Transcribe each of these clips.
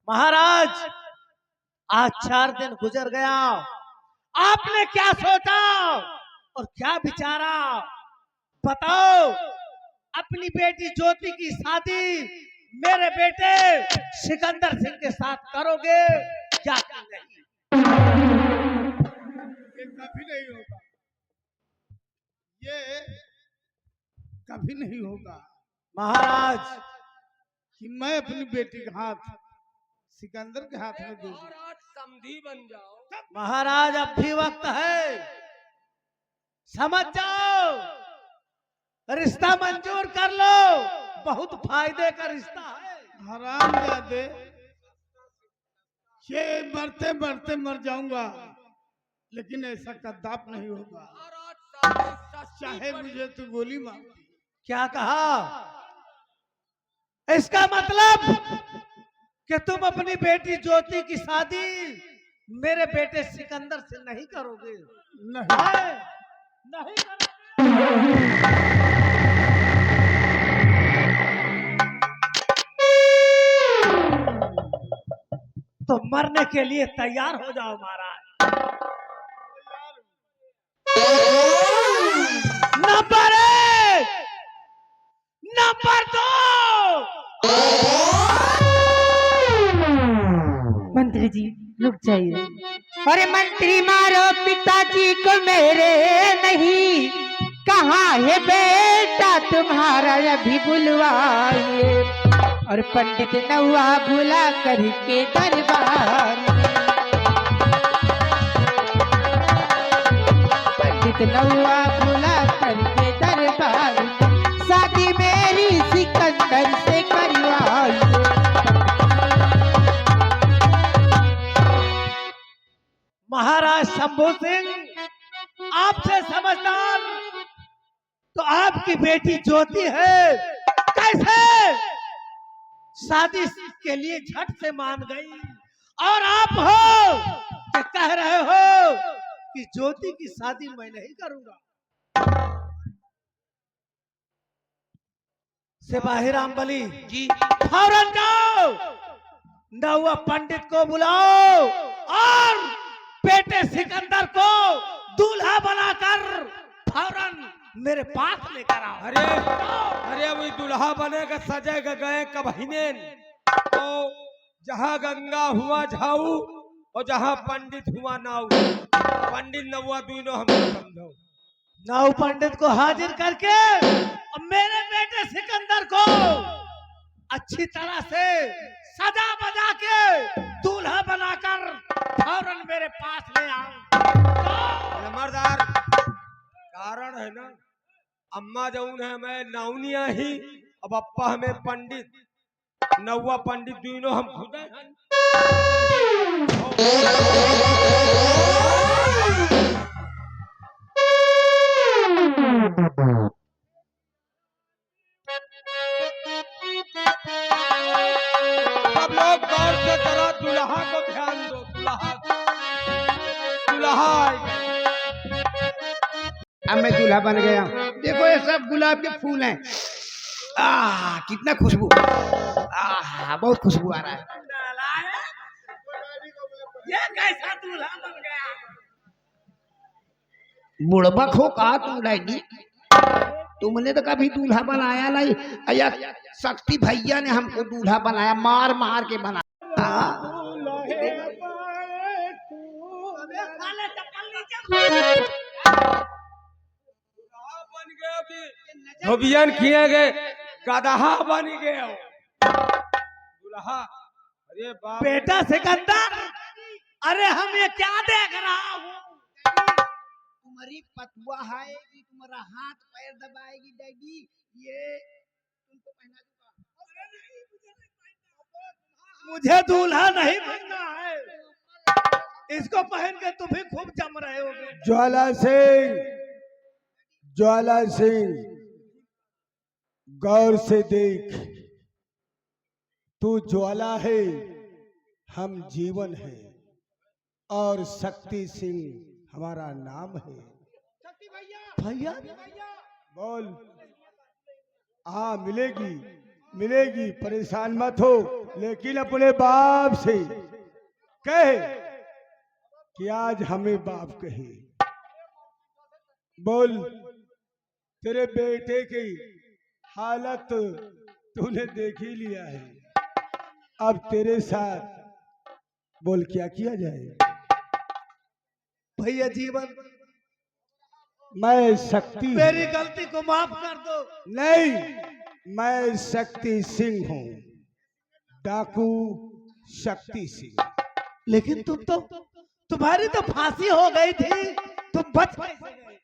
महाराज, आज 4 दिन गुजर गया, आपने क्या सोचा और क्या विचारा? बताओ। अपनी बेटी ज्योति की शादी मेरे बेटे सिकंदर सिंह के साथ करोगे या नहीं? ये कभी नहीं होगा, ये कभी नहीं होगा महाराज, कि मैं अपनी बेटी का हाथ सिकंदर के हाथ में दूं। समधी बन जाओ। महाराज, अब भी वक्त है, समझ जाओ, रिश्ता मंजूर कर लो, बहुत फायदे का रिश्ता है। हरामजादे, ये मरते मरते मर जाऊंगा, लेकिन ऐसा कद्दाप नहीं होगा। चाहे मुझे तो गोली मार। क्या कहा? इसका मतलब कि तुम अपनी बेटी ज्योति की शादी मेरे बेटे सिकंदर से नहीं करोगे? नहीं, नहीं करोगे। तो मरने के लिए तैयार हो जाओ महाराज। Number 1, number 2। मंत्री जी रुक जाइए। अरे मंत्री मारो पिताजी को मेरे नहीं, कहाँ है बेटा तुम्हारा अभी बुलवाइए। और पंडित नौआ बुला करके दरबार में, पंडित नौआ बुला करके दरबार में, शादी मेरी सिकंदर से करवाइए। महाराज शंभू सिंह, आपसे समझदार तो आपकी बेटी ज्योति है। कैसे शादी के लिए झट से मान गई, और आप हो कि कह रहे हो कि ज्योति की शादी मैं नहीं करूंगा। सिपाही रामबली जी, फौरन जाओ, नौआ पंडित को बुलाओ और बेटे सिकंदर को दूल्हा बनाकर फौरन मेरे पास लेकर आओ। अरे अरे वही दुल्हा बनेगा, सजेगा गए कबहिने। तो जहाँ गंगा हुआ झाऊ और जहाँ पंडित हुआ नाऊ, पंडित नौआ दोनों हमको समझो। नौ पंडित को हाजिर करके और मेरे बेटे सिकंदर को अच्छी तरह से सजा बजा के दूल्हा बनाकर फौरन मेरे पास ले आओ। नंबरदार, कारण है ना, अम्मा जऊन है मैं नाउनिया ही, अब अप्पा हमें पंडित, नौआ पंडित दोनों हम खुद हैं। सब लोग गौर से जरा दुल्हा को ध्यान दो। दुल्हा अब मैं दूल्हा बन गया। देखो ये सब गुलाब के फूल हैं। कितना खुशबू, बहुत खुशबू आ रहा है। ये कैसा दूल्हा बन गया? बुढ़बक हो कहा तुम डैडी, तुमने तो कभी दूल्हा बनाया नहीं। या शक्ति भैया ने हमको दूल्हा बनाया, मार मार के बनाया। धोबियन किए गए, गदहा बन गए दुल्हा। अरे बाप, बेटा सिकंदर, अरे हम ये क्या देख रहा हूँ? तुम्हारी पतुआ है कि तुम्हारा हाथ पैर दबाएगी डैडी, ये तुमको पहना दूंगा। मुझे दूल्हा नहीं बनना है, इसको पहन के तुम भी खूब जम रहे होगे। ज्वाला सिंह, गौर से देख, तू ज्वाला है, हम जीवन है, और शक्ति सिंह हमारा नाम है। भैया बोल। हाँ मिलेगी, मिलेगी, परेशान मत हो, लेकिन अपने बाप से कहे कि आज हमें बाप कहे। बोल, तेरे बेटे की हालत तूने देख ही लिया है, अब तेरे साथ बोल क्या किया जाए। भैया जीवन, मैं शक्ति मेरी गलती को माफ कर दो। नहीं, मैं शक्ति सिंह हूँ, डाकू शक्ति सिंह। लेकिन तुम्हारी तो फांसी हो गई थी, तुम बच कैसे गए?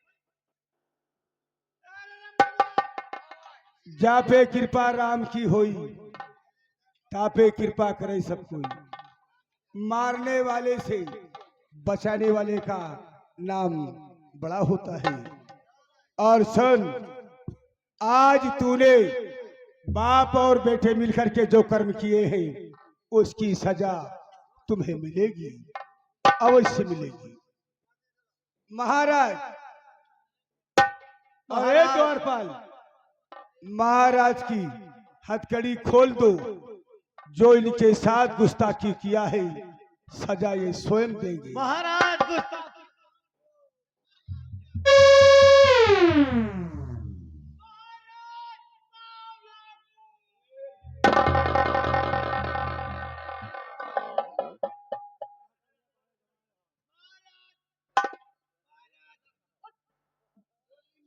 जा पे कृपा राम की होई, तापे कृपा करे सब कोई। मारने वाले से बचाने वाले का नाम बड़ा होता है। और सुन, आज तूने बाप और बेटे मिलकर के जो कर्म किए हैं उसकी सजा तुम्हें मिलेगी, अवश्य मिलेगी। महाराज, अरे द्वारपाल, महाराज की हथकड़ी खोल दो। जो इनके साथ गुस्ताखी किया है सजा ये स्वयं देंगे। महाराज गुस्ताख।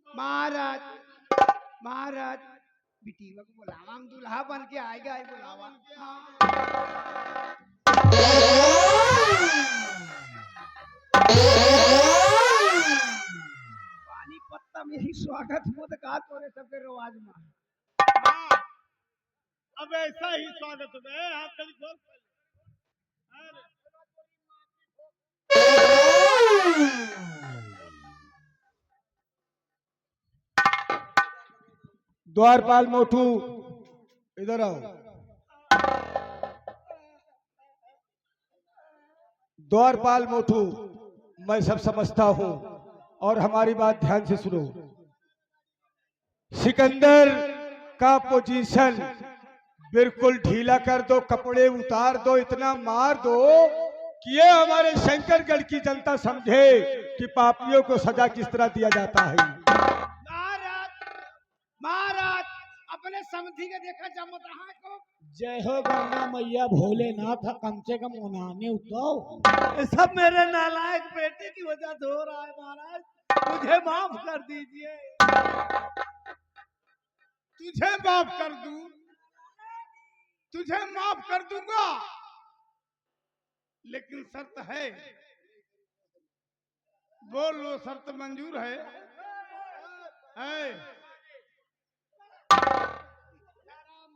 महाराज, महाराज, बिटिया को बुलावा, हम दूल्हा बन के आएगा, आई बुलावा। पानी पत्ता मेरी स्वागत हो तो का तोरे सबके रवाज में। अब ऐसा ही स्वागत है। आप कभी खोल द्वारपाल मोटू, इधर आओ। द्वारपाल मोटू, मैं सब समझता हूं और हमारी बात ध्यान से सुनो। सिकंदर का पोजीशन बिल्कुल ढीला कर दो, कपड़े उतार दो, इतना मार दो कि ये हमारे शंकरगढ़ की जनता समझे कि पापियों को सजा किस तरह दिया जाता है। महाराज, महाराज, अपने समझी के देखा जमत रहा को। जय हो गंगा मैया भोलेनाथ, कम से कम उन्हाने उठाओ। ये सब मेरे नालायक बेटे की वजह से हो रहा है महाराज, मुझे माफ कर दीजिए। तुझे माफ कर दूं, तुझे माफ कर दूंगा, लेकिन शर्त है। बोल, वो शर्त मंजूर है?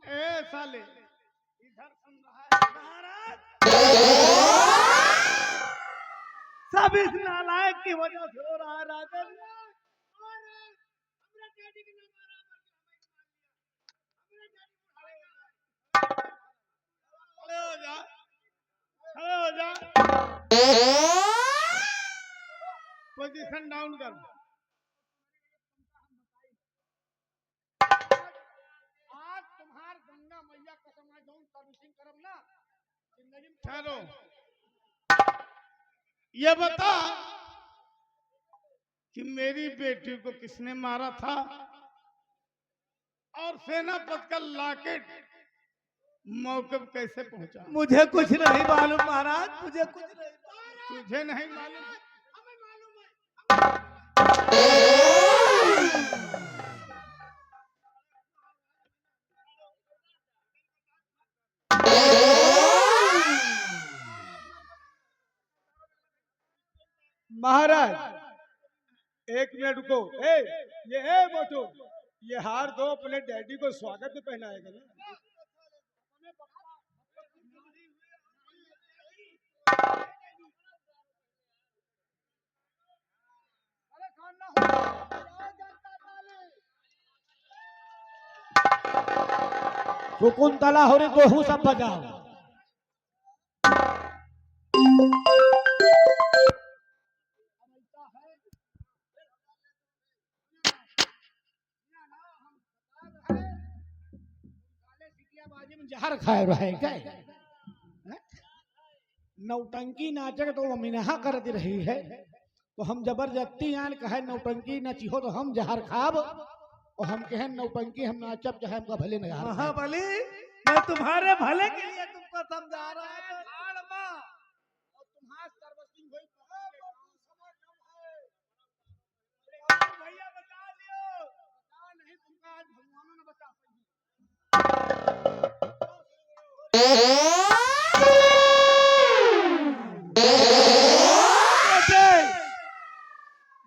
ए साले, इधर सुन रहा है महाराज, सब इस नालायक की वजह से हो रहा है राजन। खड़े हो जा, खड़े हो जा। पोजीशन डाउन कर। आज तुम्हार गंगा मैया कसम आज जाऊं सर्विसिंग करब ना जिंदगी में। ठहरो, ये बता कि मेरी बेटी को किसने मारा था और सेनापति का लॉकेट मौके पर कैसे पहुंचा? मुझे कुछ नहीं मालूम महाराज, मुझे कुछ नहीं मालूम। तुझे नहीं मालूम? महाराज, एक मिनट रुको। ये मोटू, ये हार दो, अपने डैडी को स्वागत में पहनाएगा ना। शकुंतला हो रही दोहू सब बजाओ। जहर खाए रहे क्या? नौटंकी नाचक तो वो मिनहा कर दे रही है, तो हम जबरदस्ती आन कहे नौटंकी नचिहो तो हम जहर खाब, और हम कहे नौटंकी हम नाचब चाहे हमका भले न जहर खाब। महाबली, मैं तुम्हारे भले के लिए तुमको समझा रहा हूँ। भैया बता लियो, बता नहीं तुमका आज भगवानों ने बता सही।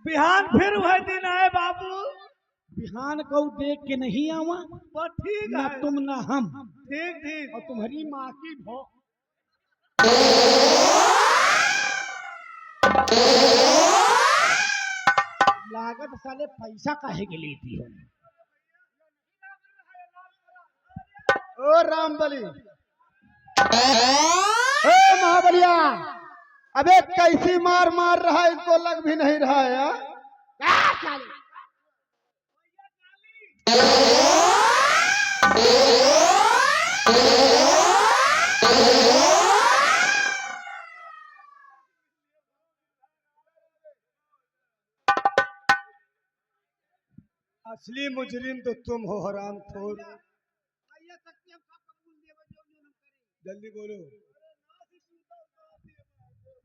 बिहान फिर वह दिन आए बाबू। बिहान को देख के नहीं आवा, वो ठीक ना है, तुम ना हम, ठीक ठीक। और तुम्हारी माँ की भो लागत साले पैसा काहे के लिए थी? ओ राम बली, महाबलिया, अबे कैसी मार मार रहा है, इनको लग भी नहीं रहा है यार। असली मुजरिम तो तुम हो हराम खोर। जल्दी बोलो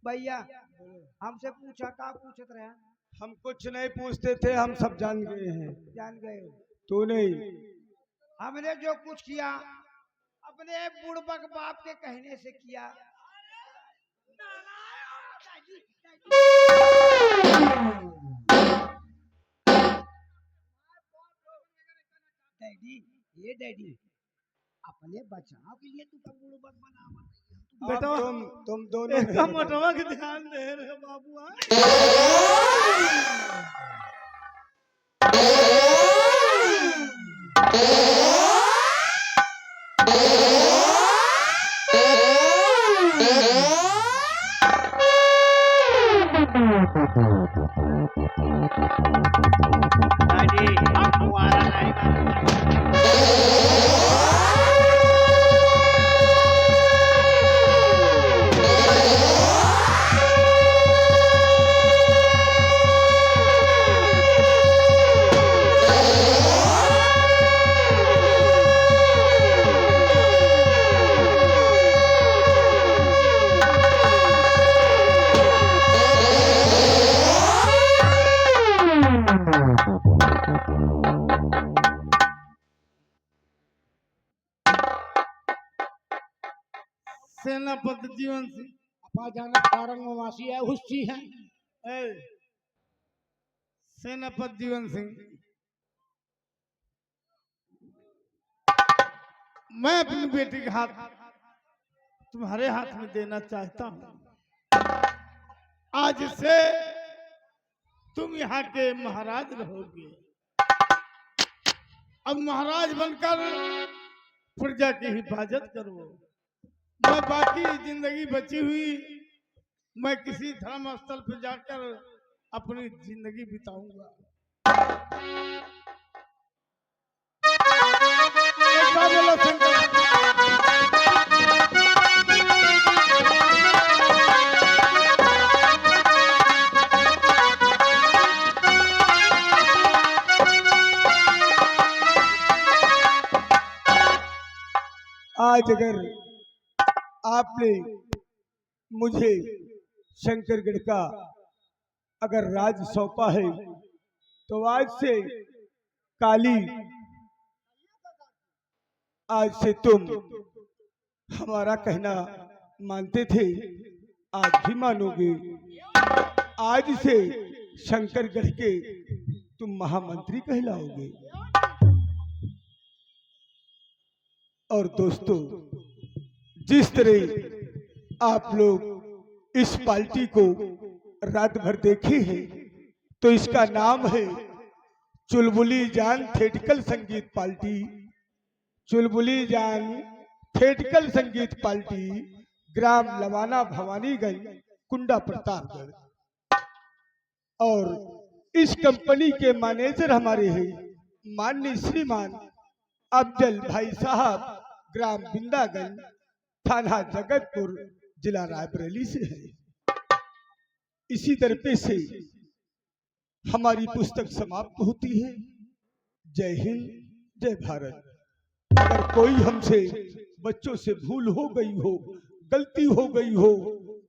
भैया हमसे पूछा का पूछत रहे? हम कुछ नहीं पूछते थे, हम सब जान गए हैं। जान गए हो? तू नहीं। हमने जो कुछ किया अपने बुड़बक बाप के कहने से किया। डैडी, ये डैडी अपने बचाव के लिए तू का बुड़बक बना। बेटा तुम दोनों इसका मोटवा के ध्यान दे रहे बाबू। सेनापति जीवन सिंह अपा जाना औरंगवासी है, हुस्सी है। सेनापति जीवन सिंह, मैं अपनी बेटी का हाथ तुम्हारे हाथ में देना चाहता हूँ। आज से तुम यहाँ के महाराज रहोगे। अब महाराज बनकर प्रजा की हिफाजत करो। मैं बाकी जिंदगी बची हुई मैं किसी धर्म स्थल पर जाकर अपनी जिंदगी बिताऊंगा। एक बार बोलो शंकर। आज अगर आपने मुझे शंकरगढ़ का अगर राज सौंपा है तो आज से काली, आज से तुम हमारा कहना मानते थे, आज भी मानोगे। आज से शंकरगढ़ के तुम महामंत्री कहलाओगे। और दोस्तों, जिस तरह आप लोग इस पार्टी को रात भर देखे हैं तो इसका नाम है चुलबुली जान थिएटिकल संगीत पार्टी। चुलबुली जान थिएटिकल संगीत पार्टी, ग्राम लवाना भवानीगंज, कुंडा प्रतापगढ़। और इस कंपनी के मैनेजर हमारे हैं माननीय श्रीमान अफजल भाई साहब, ग्राम बिंदागंज, थाना जगतपुर, जिला रायबरेली से है। इसी तरीके से हमारी पुस्तक समाप्त होती है। जय हिंद, जय भारत। अगर कोई हमसे बच्चों से भूल हो गई हो, गलती हो गई हो,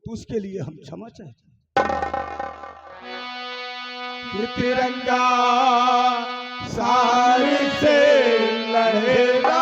तो उसके लिए हम क्षमा चाहते हैं। तिरंगा सारी से लहरा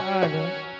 आ गए।